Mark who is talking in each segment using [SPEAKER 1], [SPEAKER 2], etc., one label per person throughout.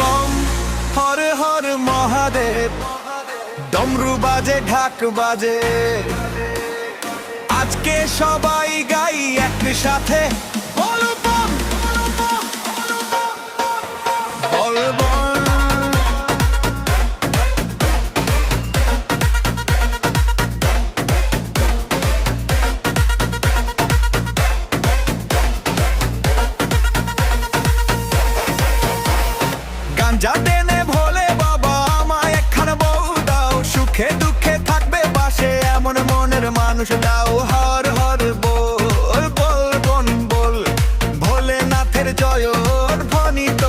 [SPEAKER 1] Bomb Har Har Mahadev, ডমরু বাজে ঢাক বাজে, আজকে সবাই গাই একসাথে বল বম বল বম। গাঞ্জা টেনে ভোলে বাবা আমায় একখানা বউ দাও, সুখে দুঃখে থাকবে পাশে এমন মনের মানুষ দাও। হর হর বল বল বন বল, ভোলেনাথের জয় ধ্বনিত।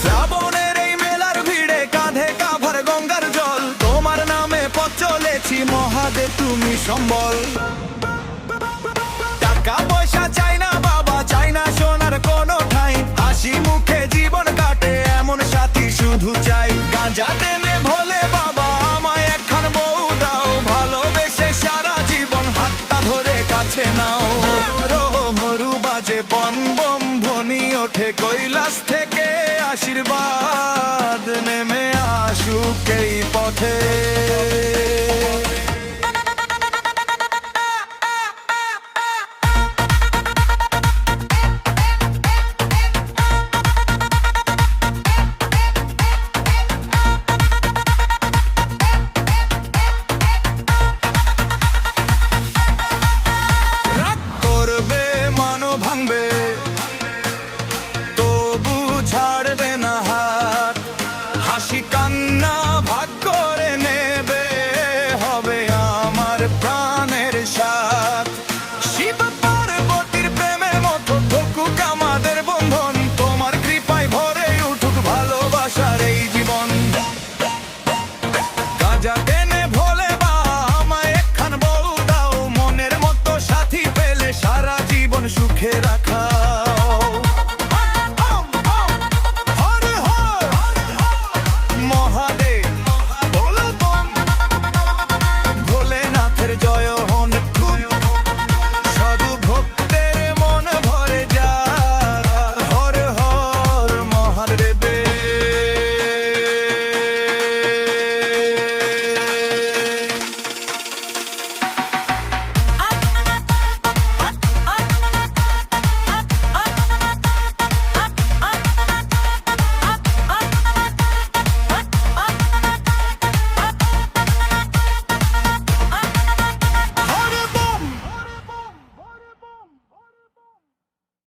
[SPEAKER 1] শ্রাবণের এই মেলার ভিড়ে কাঁধে কাভার গঙ্গার জল, তোমার নামে পথ চলেছি মহাদেব তুমি সম্বল। টাকা পয়সা চাই না বাবা, চাই না সোনার কোনো ঠাই, হাসি মুখে জীবন কাটে এমন সাথী শুধু চাই। গাঁজা টেনে ভোলে বাবা আমায় একখান বউ দাও, ভালোবেসে সারা জীবন হাতটা ধরে কাছে নাও। মরু বাজে বন বম, ধ্বনি ওঠে কৈলাস থেকে, আশীর্বাদ নেমে আসুক এই পথে।